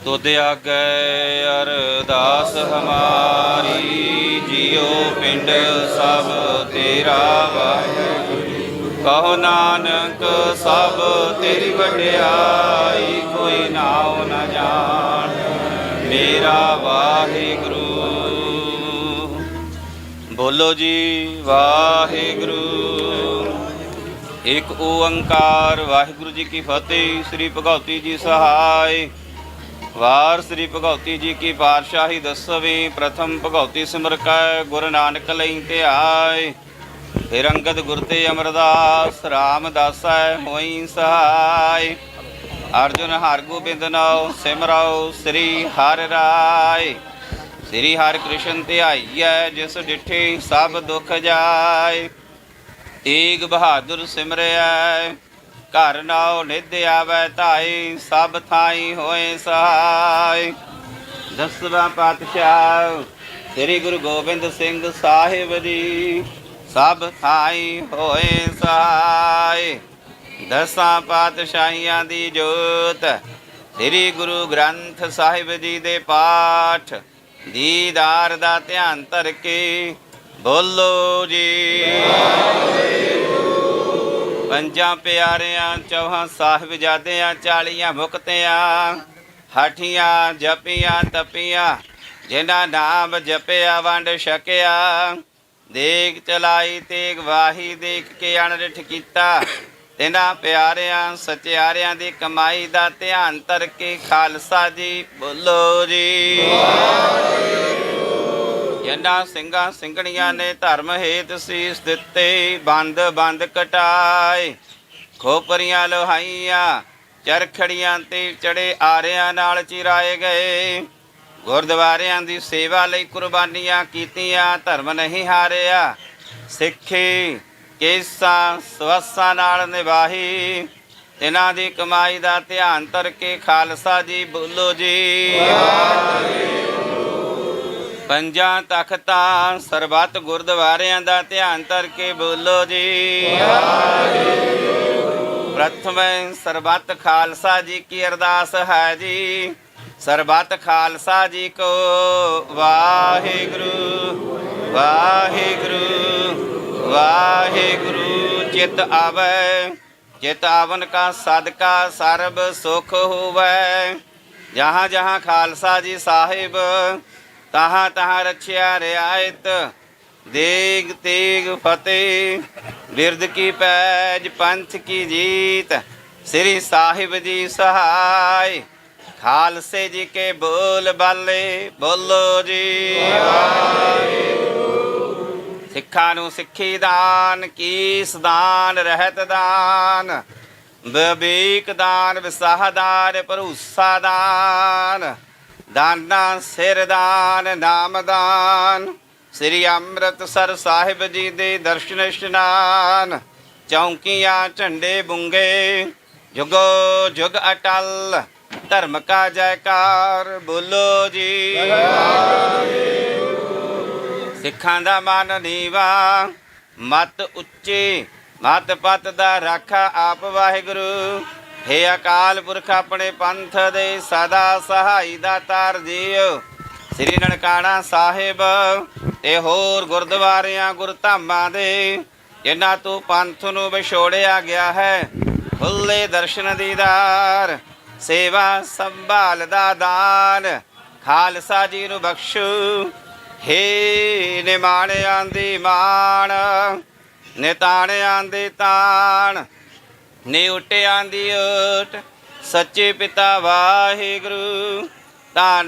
तुद आगे अरदास हमारी, जियो पिंड सब तेरा वाहिगुरू। कहो नानक सब तेरी वड्याई, कोई नाम न जान मेरा वाहिगुरू। बोलो जी वाहिगुरू। एक ओंकार वाहिगुरू जी की फतेह। श्री भगवती जी सहाय। वार श्री भगवती जी की पातशाही दसवीं। प्रथम भगवती सिमर कै गुरु नानक लई ध्याय। फिर अंगद गुर ते अमरदास, रामदासै होई सहाय। अर्जुन हर गोबिंद नाउ सिमराओ, श्री हर राय। श्री हर कृष्ण ध्याईऐ, जिस डिठे सब दुख जाय। तेग बहादुर सिमरिਐ, घर नाउ निध आवै धाई। सब थाई होए सहाय। दसवां पातशाह श्री गुरु गोबिंद सिंह साहिब जी, सब थाई होए सहाय। दसां पातशाहियां दी जोत, श्री गुरु ग्रंथ साहिब जी दे पाठ। दीदार दा ध्यान धर के बोलो जी। पंजां प्यारियां चौहां साहिबजादियां, 40 मुक्तियां हाठियां जपियां तपियां। जिन्हां नाम जपिया वंड छकिया, देग चलाई तेग वाही। देख के अणरिठ कीता, तिन्हां प्यारियां सचियारियां दी कमाई दा ध्यान धर के खालसा जी बोलो जी। जिन्हां ਸਿੰਘਾਂ ਸਿੰਘਣੀਆਂ ने धर्म हेत सीस दिते, बंद बंद कटाए। खोपरियां लोहाइयां चरखड़ियां ते चढ़े आरियां नाल चिराए गए। गुरद्वारियां दी सेवा लई कुर्बानियां कीतियां, धर्म नहीं हारिया। सिੱਖੀ केसां ਸਵਸਾਂ नाल निभाही। तिन्हां दी कमाई दा ध्यान धर के खालसा जी बोलो जी। पंजां तख्तां सरबत गुरद्वारियां दा ध्यान धर के बोलो जी। प्रथम सरबत खालसा जी की अरदास है जी। सरबत खालसा जी को वाहिगुरू वाहिगुरू वाहिगुरू। चित आवे चित आवन का सदका, सर्ब सुख होवै। जहाँ जहाँ खालसा जी साहिब, तहाँ तहाँ रक्षा रियायत। देग तेग फतेह, बिरद की पैज, पंथ की जीत। श्री साहिब जी सहाय। खालसे जी के बोल बाले बोलो जी। सिक्खां नूं सिक्खी दान, कीस दान, रहत दान, विवेक दान, विसाह दान, भरोसा दान। दाना सिर दान, नाम दान। श्री अमृतसर साहिब जी दे दर्शन इशनान। चौंकियां झंडे बुंगे, जुगो जुग अटल। धर्म का जयकार बोलो जी। सिखां दा मन नीवा, मत उच्चे, मत पत दा राखा आप वाहिगुरू। हे अकाल पुरख अपने पंथ दे सदा सहाई दातार जीओ। श्री ननकाना साहिब ते होर गुरद्वारियां गुरधामां दे, जिन्हां तों पंथ नूं विछोड़िया गया है, खुले दर्शन दीदार। सेवा संभाल दा दान खालसा जी नूं बख्शो। हे निमाणियां दी मान, निताणियां दी ताण, निउटियां दी ओट। सच्चे पिता वाहिगुरू, धन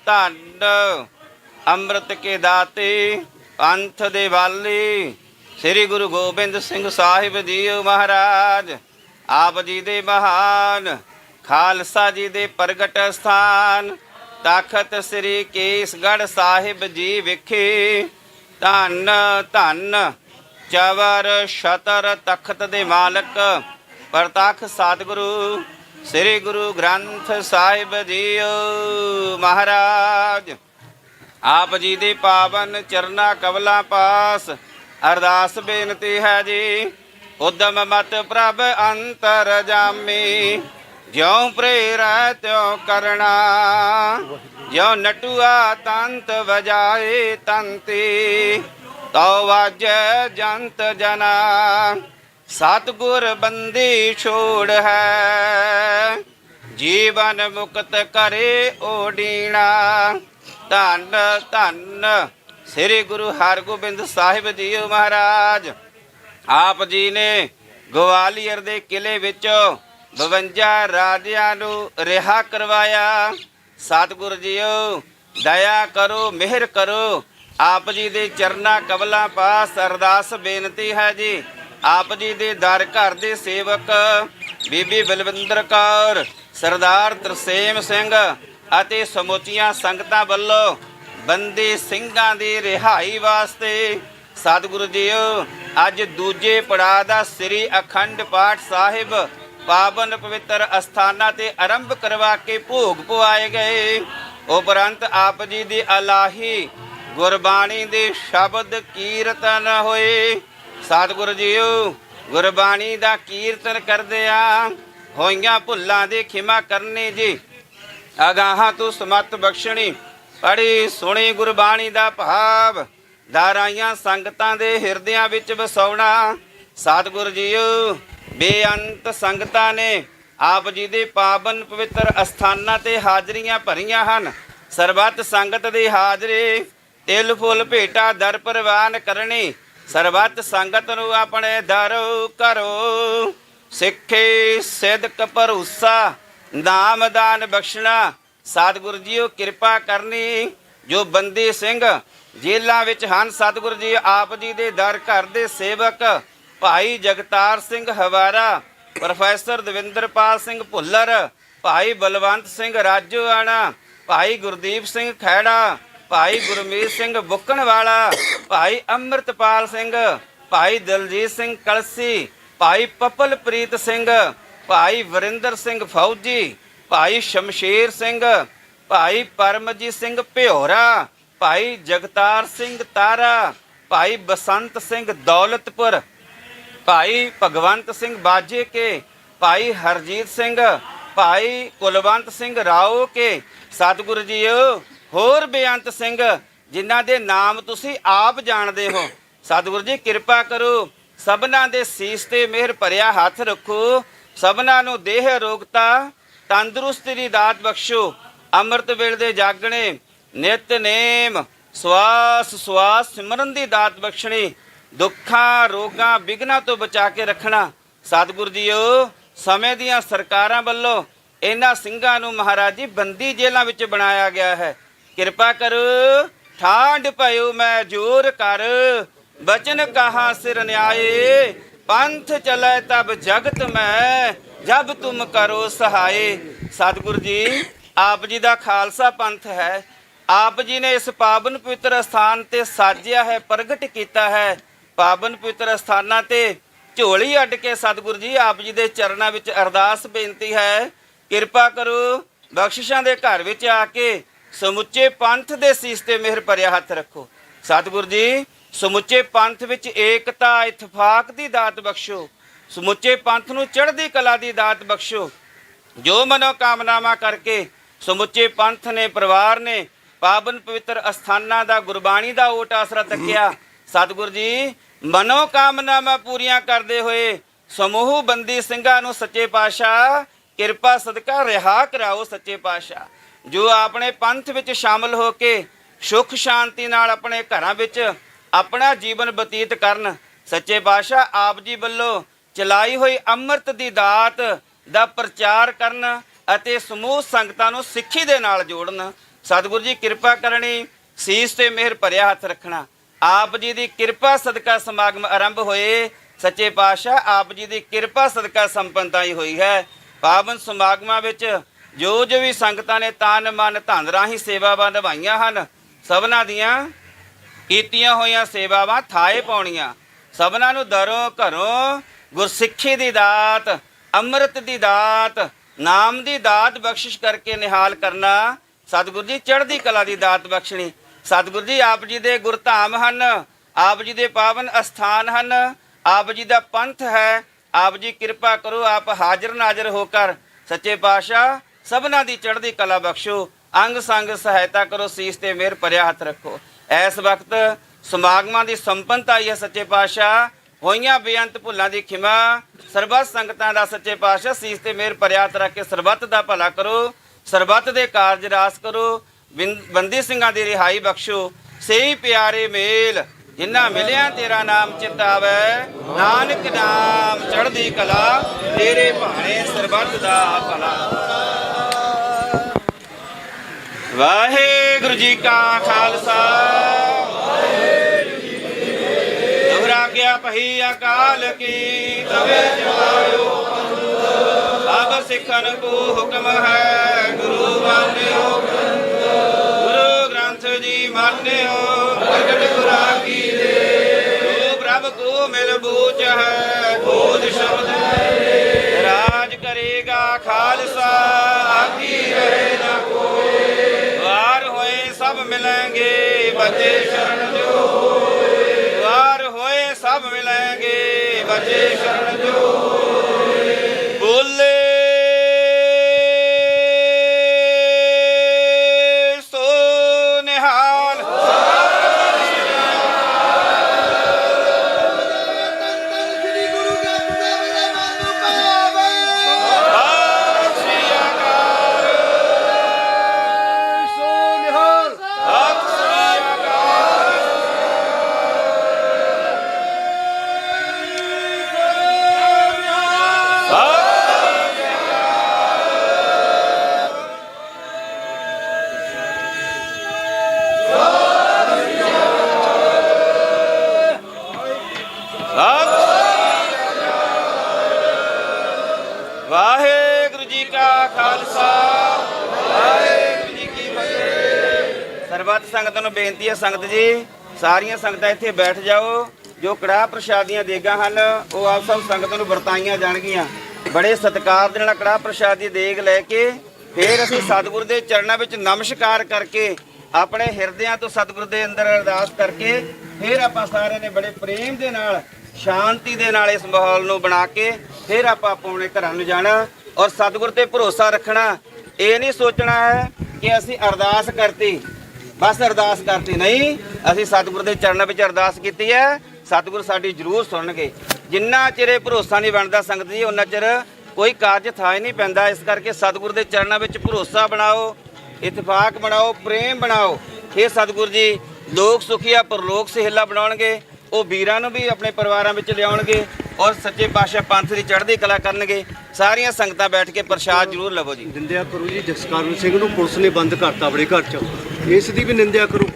धन अमृत के दाते, पंथ दे वाली। श्री गुरु गोबिंद सिंह साहिब जी महाराज, आप जी दे महान। खालसा जी दे प्रगट स्थान, तखत श्री केसगढ़ साहिब जी विखे। धन धन चवर छतर तखत दे मालक, प्रतख सतगुरु श्री गुरु ग्रंथ साहिब जी महाराज। आप जी दे पावन चरना कवला पास अरदास बेनती है जी। उद्यम मत प्रभ अंतर जामी, ज्यों प्रेरै त्यों करना, ज्यों नटुआ तंत बजाए तंती, तो वाजै जंत जना। सतगुर बंदी छोड़ है, जीवन मुक्त करे ओडीना। धन धन श्री गुरु हरगोबिंद साहिब जी महाराज। ਆਪ ਜੀ ਨੇ ਗਵਾਲੀਅਰ ਦੇ ਕਿਲੇ ਵਿੱਚੋਂ 52 ਰਾਜਿਆਂ ਨੂੰ ਰਿਹਾ ਕਰਵਾਇਆ। ਸਤਿਗੁਰ ਜੀਓ ਦਇਆ ਕਰੋ, ਮਿਹਰ ਕਰੋ। ਆਪ ਜੀ ਦੇ ਚਰਨਾਂ ਕਮਲਾਂ ਪਾਸ ਅਰਦਾਸ ਬੇਨਤੀ ਹੈ ਜੀ। ਆਪ ਜੀ ਦੇ ਦਰ ਘਰ ਦੇ ਸੇਵਕ ਬੀਬੀ ਬਲਵਿੰਦਰ ਕੌਰ, ਸਰਦਾਰ ਤਰਸੇਮ ਸਿੰਘ ਅਤੇ ਸਮੁੱਚੀਆਂ ਸੰਗਤਾਂ ਵੱਲੋਂ ਬੰਦੀ ਸਿੰਘਾਂ ਦੀ ਰਿਹਾਈ ਵਾਸਤੇ ਸਤਿਗੁਰੂ ਜੀਓ ਅੱਜ ਦੂਜੇ ਪੜਾਅ ਦਾ ਸ੍ਰੀ ਅਖੰਡ ਪਾਠ ਸਾਹਿਬ ਪਾਵਨ ਪਵਿੱਤਰ ਅਸਥਾਨਾਂ ਤੇ ਆਰੰਭ ਕਰਵਾ ਕੇ ਭੋਗ ਪਵਾਏ ਗਏ। ਉਪਰੰਤ ਆਪ ਜੀ ਦੀ ਅਲਾਹੀ ਗੁਰਬਾਣੀ ਦੇ ਸ਼ਬਦ ਕੀਰਤਨ ਹੋਏ। ਸਤਿਗੁਰੂ ਜੀਓ ਗੁਰਬਾਣੀ ਦਾ ਕੀਰਤਨ ਕਰਦਿਆਂ ਹੋਈਆਂ ਭੁੱਲਾਂ ਦੀ ਖਿਮਾ ਕਰਨੀ ਜੀ। ਅਗਾਹਾਂ ਤੂੰ ਸਮਤ ਬਖਸ਼ਣੀ। ਪੜੀ ਸੁਣੀ ਗੁਰਬਾਣੀ ਦਾ ਭਾਵ ਦਾਰਾਈਆਂ ਸੰਗਤਾਂ ਦੇ ਹਿਰਦਿਆਂ ਵਿੱਚ ਵਸਾਉਣਾ। ਸਤਿਗੁਰੂ ਜੀਓ ਬੇਅੰਤ ਸੰਗਤਾਂ ਨੇ ਆਪ ਜੀ ਦੇ ਪਾਵਨ ਪਵਿੱਤਰ ਅਸਥਾਨਾਂ ਤੇ ਹਾਜ਼ਰੀਆਂ ਭਰੀਆਂ ਹਨ। ਸਰਬੱਤ ਸੰਗਤ ਦੀ ਹਾਜ਼ਰੀ ਤਿਲ ਫੁੱਲ ਭੇਟਾ ਦਰ ਪ੍ਰਵਾਨ ਕਰਨੀ। ਸਰਬੱਤ ਸੰਗਤ ਨੂੰ ਆਪਣੇ ਦਰ ਕਰੋ। ਸਿੱਖੇ ਸਿਦਕ ਭਰੋਸਾ ਨਾਮਦਾਨ ਬਖਸ਼ਣਾ। ਸਤਿਗੁਰੂ ਜੀਓ ਕਿਰਪਾ ਕਰਨੀ। ਜੋ ਬੰਦੀ ਸਿੰਘ ਜੇਲ੍ਹਾਂ ਵਿੱਚ ਹਨ ਸਤਿਗੁਰੂ ਜੀ ਆਪ ਜੀ ਦੇ ਦਰ ਘਰ ਦੇ ਸੇਵਕ ਭਾਈ ਜਗਤਾਰ ਸਿੰਘ ਹਵਾਰਾ, ਪ੍ਰੋਫੈਸਰ ਦਵਿੰਦਰਪਾਲ ਸਿੰਘ ਭੁੱਲਰ, ਭਾਈ ਬਲਵੰਤ ਸਿੰਘ ਰਾਜੋਆਣਾ, ਭਾਈ ਗੁਰਦੀਪ ਸਿੰਘ ਖੈੜਾ, ਭਾਈ ਗੁਰਮੀਤ ਸਿੰਘ ਬੁੱਕਣਵਾਲਾ, ਭਾਈ ਅੰਮ੍ਰਿਤਪਾਲ ਸਿੰਘ, ਭਾਈ ਦਲਜੀਤ ਸਿੰਘ ਕਲਸੀ, ਭਾਈ ਪਪਲਪ੍ਰੀਤ ਸਿੰਘ, ਭਾਈ ਵਰਿੰਦਰ ਸਿੰਘ ਫੌਜੀ, ਭਾਈ ਸ਼ਮਸ਼ੇਰ ਸਿੰਘ, ਭਾਈ ਪਰਮਜੀਤ ਸਿੰਘ ਭਿਓਰਾ, ਭਾਈ ਜਗਤਾਰ ਸਿੰਘ ਤਾਰਾ, ਭਾਈ ਬਸੰਤ ਸਿੰਘ ਦੌਲਤਪੁਰ, ਭਾਈ ਭਗਵੰਤ ਸਿੰਘ ਬਾਜੇ ਕੇ, ਭਾਈ ਹਰਜੀਤ ਸਿੰਘ, ਭਾਈ ਕੁਲਵੰਤ ਸਿੰਘ ਰਾਓ ਕੇ। ਸਤਿਗੁਰੂ ਜੀਓ ਹੋਰ ਬੇਅੰਤ ਸਿੰਘ ਜਿਨ੍ਹਾਂ ਦੇ ਨਾਮ ਤੁਸੀਂ ਆਪ ਜਾਣਦੇ ਹੋ। ਸਤਿਗੁਰੂ ਜੀ ਕਿਰਪਾ ਕਰੋ। ਸਭਨਾਂ ਦੇ ਸੀਸ ਤੇ ਮਿਹਰ ਭਰਿਆ ਹੱਥ ਰੱਖੋ। ਸਭਨਾਂ ਨੂੰ ਦੇਹ ਰੋਗਤਾ ਤੰਦਰੁਸਤੀ ਦੀ ਦਾਤ ਬਖਸ਼ੋ। ਅੰਮ੍ਰਿਤ ਵੇਲੇ ਦੇ ਜਾਗਣੇ ਨਿਤਨੇਮ ਸਵਾਸ ਸਵਾਸ ਸਿਮਰਨ ਦੀ ਦਾਤ ਬਖਸ਼ਣੀ। ਦੁੱਖਾਂ ਰੋਗਾਂ ਵਿਘਨਾਂ ਤੋਂ ਬਚਾ ਕੇ ਰੱਖਣਾ। ਸਤਿਗੁਰੂ ਜੀਓ ਸਮੇਂ ਦੀਆਂ ਸਰਕਾਰਾਂ ਵੱਲੋਂ ਇਹਨਾਂ ਸਿੰਘਾਂ ਨੂੰ ਮਹਾਰਾਜ ਜੀ ਬੰਦੀ ਜੇਲ੍ਹਾਂ ਵਿੱਚ ਬਣਾਇਆ ਗਿਆ ਹੈ। ਕਿਰਪਾ ਕਰੋ। ਠਾਂਡ ਪਇਓ ਮੈਂ ਜੋਰ ਕਰ, ਬਚਨ ਕਹਾ ਸਿਰ ਨਿਆਏ। ਪੰਥ ਚਲੇ ਤਬ ਜਗਤ ਮੈਂ, ਜਬ ਤੁਮ ਕਰੋ ਸਹਾਏ। ਸਤਿਗੁਰੂ ਜੀ ਆਪ ਜੀ ਦਾ ਖਾਲਸਾ ਪੰਥ ਹੈ। ਆਪ ਜੀ ਨੇ ਇਸ ਪਾਵਨ ਪਵਿੱਤਰ ਸਥਾਨ ਤੇ ਸਾਜਿਆ ਹੈ, ਪ੍ਰਗਟ ਕੀਤਾ ਹੈ। ਪਾਵਨ ਪਵਿੱਤਰ ਸਥਾਨਾਂ ਤੇ ਝੋਲੀ ਅੱਡ ਕੇ ਸਤਿਗੁਰੂ ਜੀ ਆਪ ਜੀ ਦੇ ਚਰਨਾਂ ਵਿੱਚ ਅਰਦਾਸ ਬੇਨਤੀ ਹੈ। ਕਿਰਪਾ ਕਰੋ। ਬਖਸ਼ਿਸ਼ਾਂ ਦੇ ਘਰ ਵਿੱਚ ਆ ਕੇ ਸਮੁੱਚੇ ਪੰਥ ਦੇ ਸੀਸ ਤੇ ਮਿਹਰ ਭਰਿਆ ਹੱਥ ਰੱਖੋ। ਸਤਿਗੁਰੂ ਜੀ ਸਮੁੱਚੇ ਪੰਥ ਵਿੱਚ ਏਕਤਾ ਇਤਫਾਕ ਦੀ ਦਾਤ ਬਖਸ਼ੋ। ਸਮੁੱਚੇ ਪੰਥ ਨੂੰ ਚੜ੍ਹਦੀ ਕਲਾ ਦੀ ਦਾਤ ਬਖਸ਼ੋ। ਜੋ ਮਨੋ ਕਾਮਨਾਵਾਂ ਕਰਕੇ ਸਮੁੱਚੇ ਪੰਥ ਨੇ ਪਰਿਵਾਰ ਨੇ ਪਾਵਨ ਪਵਿੱਤਰ ਅਸਥਾਨਾਂ ਦਾ ਗੁਰਬਾਣੀ ਦਾ ਓਟ ਆਸਰਾ ਤੱਕਿਆ। ਸਤਿਗੁਰੂ ਜੀ ਮਨੋ ਕਾਮਨਾਵਾਂ ਪੂਰੀਆਂ ਕਰਦੇ ਹੋਏ ਸਮੂਹ ਬੰਦੀ ਸਿੰਘਾਂ ਨੂੰ ਸੱਚੇ ਪਾਤਸ਼ਾਹ ਕਿਰਪਾ ਸਦਕਾ ਰਿਹਾ ਕਰਾਓ। ਸੱਚੇ ਪਾਤਸ਼ਾਹ ਜੋ ਆਪਣੇ ਪੰਥ ਵਿੱਚ ਸ਼ਾਮਲ ਹੋ ਕੇ ਸੁਖ ਸ਼ਾਂਤੀ ਨਾਲ ਆਪਣੇ ਘਰਾਂ ਵਿੱਚ ਆਪਣਾ ਜੀਵਨ ਬਤੀਤ ਕਰਨ। ਸੱਚੇ ਪਾਤਸ਼ਾਹ ਆਪ ਜੀ ਵੱਲੋਂ ਚਲਾਈ ਹੋਈ ਅੰਮ੍ਰਿਤ ਦੀ ਦਾਤ ਦਾ ਪ੍ਰਚਾਰ ਕਰਨ ਅਤੇ ਸਮੂਹ ਸੰਗਤਾਂ ਨੂੰ ਸਿੱਖੀ ਦੇ ਨਾਲ ਜੋੜਨ। ਸਤਿਗੁਰੂ ਜੀ ਕਿਰਪਾ ਕਰਨੀ। ਸੀਸ ਤੇ ਮਿਹਰ ਭਰਿਆ ਹੱਥ ਰੱਖਣਾ। ਆਪ ਜੀ ਦੀ ਕਿਰਪਾ ਸਦਕਾ ਸਮਾਗਮ ਆਰੰਭ ਹੋਏ। ਸੱਚੇ ਪਾਤਸ਼ਾਹ ਆਪ ਜੀ ਦੀ ਕਿਰਪਾ ਸਦਕਾ ਸੰਪੰਨਤਾ ਹੀ ਹੋਈ ਹੈ। ਪਾਵਨ ਸਮਾਗਮਾਂ ਵਿੱਚ ਜੋ ਵੀ ਸੰਗਤਾਂ ਨੇ ਤਨ ਮਨ ਧਨ ਰਾਹੀਂ ਸੇਵਾਵਾਂ ਨਿਭਾਈਆਂ ਹਨ, ਸਭਨਾਂ ਦੀਆਂ ਕੀਤੀਆਂ ਹੋਈਆਂ ਸੇਵਾਵਾਂ ਥਾਏ ਪਾਉਣੀਆਂ। ਸਭਨਾਂ ਨੂੰ ਦਰੋਂ ਘਰੋਂ ਗੁਰਸਿੱਖੀ ਦੀ ਦਾਤ, ਅੰਮ੍ਰਿਤ ਦੀ ਦਾਤ, ਨਾਮ ਦੀ ਦਾਤ ਬਖਸ਼ਿਸ਼ ਕਰਕੇ ਨਿਹਾਲ ਕਰਨਾ। ਸਤਿਗੁਰੂ ਜੀ ਚੜ੍ਹਦੀ ਕਲਾ ਦੀ ਦਾਤ ਬਖਸ਼ਣੀ। ਸਤਿਗੁਰੂ ਜੀ ਆਪ ਜੀ ਦੇ ਗੁਰਧਾਮ ਹਨ, ਆਪ ਜੀ ਦੇ ਪਾਵਨ ਅਸਥਾਨ ਹਨ, ਆਪ ਜੀ ਦਾ ਪੰਥ ਹੈ। ਆਪ ਜੀ ਕਿਰਪਾ ਕਰੋ। ਆਪ ਹਾਜ਼ਰ ਨਾਜ਼ਰ ਹੋ ਕਰ ਸੱਚੇ ਪਾਤਸ਼ਾਹ ਸਭਨਾਂ ਦੀ ਚੜ੍ਹਦੀ ਕਲਾ ਬਖਸ਼ੋ, ਅੰਗ ਸੰਗ ਸਹਾਇਤਾ ਕਰੋ, ਸੀਸ ਤੇ ਮਿਹਰ ਭਰਿਆ ਹੱਥ ਰੱਖੋ। ਇਸ ਵਕਤ ਸਮਾਗਮਾਂ ਦੀ ਸੰਪੰਨਤਾ ਆਈ ਹੈ ਸੱਚੇ ਪਾਤਸ਼ਾਹ, ਹੋਈਆਂ ਬੇਅੰਤ ਭੁੱਲਾਂ ਦੀ ਖਿਮਾ, ਸਰਬੱਤ ਸੰਗਤਾਂ ਦਾ ਸੱਚੇ ਪਾਤਸ਼ਾਹ ਸੀਸ ਤੇ ਮਿਹਰ ਭਰਿਆ ਹੱਥ ਰੱਖ ਕੇ ਸਰਬੱਤ ਦਾ ਭਲਾ ਕਰੋ, ਸਰਬੱਤ ਦੇ ਕਾਰਜ ਰਾਸ ਕਰੋ, ਬੰਦੀ ਸਿੰਘਾਂ ਦੀ ਰਿਹਾਈ ਬਖਸ਼ੋ। ਸਹੀ ਪਿਆਰੇ ਮੇਲ ਜਿਨ੍ਹਾਂ ਮਿਲਿਆ ਤੇਰਾ ਨਾਮ ਚਿਤ ਆਵੇ, ਨਾਨਕ ਨਾਮ ਚੜ੍ਹਦੀ ਕਲਾ, ਤੇਰੇ ਭਾਣੇ ਸਰਬੱਤ ਦਾ ਭਲਾ। ਵਾਹਿਗੁਰੂ ਜੀ ਕਾ ਖਾਲਸਾ, ਦੁਹਰਾ ਗਿਆ ਪਹੀ ਅਕਾਲ ਕੀ, ਤਵੇ ਜਵਾਇਓ ਅਬ ਸਿੱਖਣ ਕੋ ਹੁਕਮ ਹੈ, ਗੁਰੂ ਮਾਨਿਓ ਗੁਰੂ ਗ੍ਰੰਥ ਜੀ ਮਾਨਿਓ, ਪ੍ਰਗਟ ਗੁਰਾ ਕੀ ਦੇ, ਜੋ ਪ੍ਰਭ ਕੋ ਮਿਲ ਬੂਝ ਹੈ, ਬੋਧ ਸ਼ਬਦ ਹੈ, ਰਾਜ ਕਰੇਗਾ ਖਾਲਸਾ, ਆਕੀ ਰਹੇ ਨਾ ਕੋਏ, ਵਾਰ ਹੋਏ ਸਭ ਮਿਲेंगे, ਬਚੇ ਸ਼ਰਨ ਜੋ ਹੋਏ, ਵਾਰ ਹੋਏ ਸਭ ਮਿਲेंगे, ਬਚੇ ਸ਼ਰਨ ਜੋ ਹੋਏ। ਬੋਲੇ ਵਾਹਿਗੁਰੂ ਜੀ ਕਾ ਖਾਲਸਾ, ਵਾਹਿਗੁਰੂ ਜੀ ਕੀ ਫਤਿਹ। ਸਰਬੱਤ ਸੰਗਤਾਂ ਨੂੰ ਬੇਨਤੀ ਹੈ, ਸੰਗਤ ਜੀ ਸਾਰੀਆਂ ਸੰਗਤਾਂ ਇੱਥੇ ਬੈਠ ਜਾਓ। ਜੋ ਕੜਾਹ ਪ੍ਰਸ਼ਾਦੀਆਂ ਦੇਗਾਂ ਹਨ ਉਹ ਆਪ ਸਭ ਸੰਗਤਾਂ ਨੂੰ ਵਰਤਾਈਆਂ ਜਾਣਗੀਆਂ। ਬੜੇ ਸਤਿਕਾਰ ਦੇ ਨਾਲ ਕੜਾਹ ਪ੍ਰਸ਼ਾਦ ਦੀ ਦੇਗ ਲੈ ਕੇ ਫਿਰ ਅਸੀਂ ਸਤਿਗੁਰ ਦੇ ਚਰਨਾਂ ਵਿੱਚ ਨਮਸਕਾਰ ਕਰਕੇ ਆਪਣੇ ਹਿਰਦਿਆਂ ਤੋਂ ਸਤਿਗੁਰ ਦੇ ਅੰਦਰ ਅਰਦਾਸ ਕਰਕੇ ਫਿਰ ਆਪਾਂ ਸਾਰਿਆਂ ਨੇ ਬੜੇ ਪ੍ਰੇਮ ਦੇ ਨਾਲ ਸ਼ਾਂਤੀ ਦੇ ਨਾਲ ਇਸ ਮਾਹੌਲ ਨੂੰ ਬਣਾ ਕੇ ਫਿਰ ਆਪਾਂ ਆਪਣੇ ਘਰਾਂ ਨੂੰ ਜਾਣਾ ਔਰ ਸਤਿਗੁਰ ਤੇ ਭਰੋਸਾ ਰੱਖਣਾ। ਇਹ ਨਹੀਂ ਸੋਚਣਾ ਹੈ ਕਿ ਅਸੀਂ ਅਰਦਾਸ ਕਰਤੀ, ਬਸ ਅਰਦਾਸ ਕਰਤੀ, ਨਹੀਂ, ਅਸੀਂ ਸਤਿਗੁਰ ਦੇ ਚਰਨਾਂ ਵਿੱਚ ਅਰਦਾਸ ਕੀਤੀ ਹੈ, ਸਤਿਗੁਰ ਸਾਡੀ ਜ਼ਰੂਰ ਸੁਣਨਗੇ। ਜਿੰਨਾ ਚਿਰ ਇਹ ਭਰੋਸਾ ਨਹੀਂ ਬਣਦਾ ਸੰਗਤ ਜੀ, ਉਹਨਾਂ ਚਿਰ ਕੋਈ ਕਾਰਜ ਥਾਂ ਹੀ ਨਹੀਂ ਪੈਂਦਾ। ਇਸ ਕਰਕੇ ਸਤਿਗੁਰ ਦੇ ਚਰਨਾਂ ਵਿੱਚ ਭਰੋਸਾ ਬਣਾਓ, ਇਤਫਾਕ ਬਣਾਓ, ਪ੍ਰੇਮ ਬਣਾਓ। ਇਹ ਸਤਿਗੁਰ ਜੀ ਲੋਕ ਸੁਖੀਆ ਪਰਲੋਕ ਸਹੇਲਾ ਬਣਾਉਣਗੇ, ਉਹ ਵੀਰਾਂ ਨੂੰ ਵੀ ਆਪਣੇ ਪਰਿਵਾਰਾਂ ਵਿੱਚ ਲਿਆਉਣਗੇ ਔਰ ਸੱਚੇ ਪਾਤਸ਼ਾਹ ਪੰਥ ਦੀ ਚੜ੍ਹਦੀ ਕਲਾ ਕਰਨਗੇ। ਸਾਰੀਆਂ ਸੰਗਤਾਂ ਬੈਠ ਕੇ ਪ੍ਰਸ਼ਾਦ ਜ਼ਰੂਰ ਲਵੋ ਜੀ। ਨਿੰਦਿਆ ਕਰੋ ਜੀ ਜਸਕਰਨ ਸਿੰਘ ਨੂੰ ਪੁਲਿਸ ਨੇ ਬੰਦ ਕਰਤਾ ਆਪਣੇ ਘਰ 'ਚ, ਇਸ ਦੀ ਵੀ ਨਿੰਦਿਆ ਕਰੋ,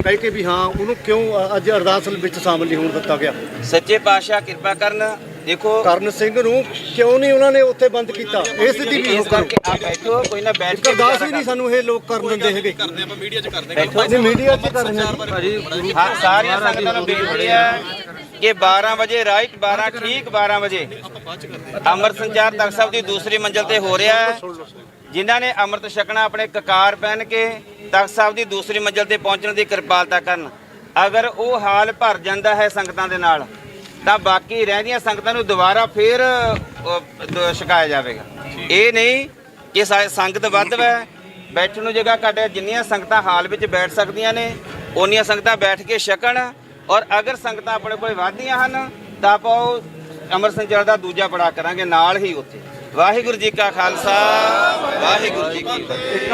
ਕਹਿ ਕੇ ਵੀ ਹਾਂ ਉਹਨੂੰ ਕਿਉਂ ਅੱਜ ਅਰਦਾਸ ਵਿੱਚ ਸ਼ਾਮਲ ਨਹੀਂ ਹੋਣ ਦਿੱਤਾ ਗਿਆ। ਸੱਚੇ ਪਾਤਸ਼ਾਹ ਕਿਰਪਾ ਕਰਨ। ਦੇਖੋ ਕਰਨ ਸਿੰਘ ਨੂੰ ਕਿਉਂ ਨਹੀਂ ਉਹਨਾਂ ਨੇ ਉੱਥੇ ਬੰਦ ਕੀਤਾ, ਇਸ ਦੀ ਵੀ ਇਸ ਕਰਕੇ ਆ ਬੈਠੋ, ਕੋਈ ਨਾ ਬੈਠ ਕੇ ਅਰਦਾਸ ਵੀ ਨਹੀਂ ਸਾਨੂੰ ਇਹ ਲੋਕ ਕਰਨ ਦਿੰਦੇ ਹੈਗੇ। ਕਰਦੇ ਆਪਾਂ ਮੀਡੀਆ 'ਚ ਕਰਦੇ ਅਸੀਂ ਮੀਡੀਆ 'ਚ ਕਰ ਰਹੇ ਹਾਂ। ਹਾਂ, ਸਾਰੀਆਂ ਸੰਗਤਾਂ ਨੂੰ ਬੇਨਤੀ ਹੈ ਕਿ 12 ਵਜੇ ਰਾਈਟ 12 ਠੀਕ 12 ਵਜੇ ਅੰਮ੍ਰਿਤ ਸੰਚਾਰ ਤਖਤ ਸਾਹਿਬ ਦੀ ਦੂਸਰੀ ਮੰਜ਼ਿਲ ਤੇ ਹੋ ਰਿਹਾ ਹੈ। ਜਿਨ੍ਹਾਂ ਨੇ ਅੰਮ੍ਰਿਤ ਛਕਣਾ ਆਪਣੇ ਕਕਾਰ ਪਹਿਨ ਕੇ ਤਖਤ ਸਾਹਿਬ ਦੀ ਦੂਸਰੀ ਮੰਜ਼ਿਲ ਤੇ ਪਹੁੰਚਣ ਦੀ ਕਿਰਪਾਲਤਾ ਕਰਨ। ਅਗਰ ਉਹ ਹਾਲ ਭਰ ਜਾਂਦਾ ਹੈ ਸੰਗਤਾਂ ਦੇ ਨਾਲ ਤਾਂ ਬਾਕੀ ਰਹਿੰਦੀਆਂ ਸੰਗਤਾਂ ਨੂੰ ਦੁਬਾਰਾ ਫੇਰ ਛਕਾਇਆ ਜਾਵੇਗਾ। ਇਹ ਨਹੀਂ ਕਿ ਸੰਗਤ ਵੱਧ ਹੈ, ਬੈਠਣ ਨੂੰ ਜਗ੍ਹਾ ਘੱਟ ਹੈ। ਜਿੰਨੀਆਂ ਸੰਗਤਾਂ ਹਾਲ ਵਿੱਚ ਬੈਠ ਸਕਦੀਆਂ ਨੇ ਓਨੀਆਂ ਸੰਗਤਾਂ ਬੈਠ ਕੇ ਛਕਣ ਔਰ ਅਗਰ ਸੰਗਤਾਂ ਆਪਣੇ ਕੋਲ ਵੱਧਦੀਆਂ ਹਨ ਤਾਂ ਆਪਾਂ ਉਹ ਅੰਮ੍ਰਿਤ ਸੰਚਾਰ ਦਾ ਦੂਜਾ ਪੜਾਅ ਕਰਾਂਗੇ ਨਾਲ ਹੀ ਉੱਥੇ। ਵਾਹਿਗੁਰੂ ਜੀ ਕਾ ਖਾਲਸਾ, ਵਾਹਿਗੁਰੂ ਜੀ ਕੀ ਫਤਿਹ।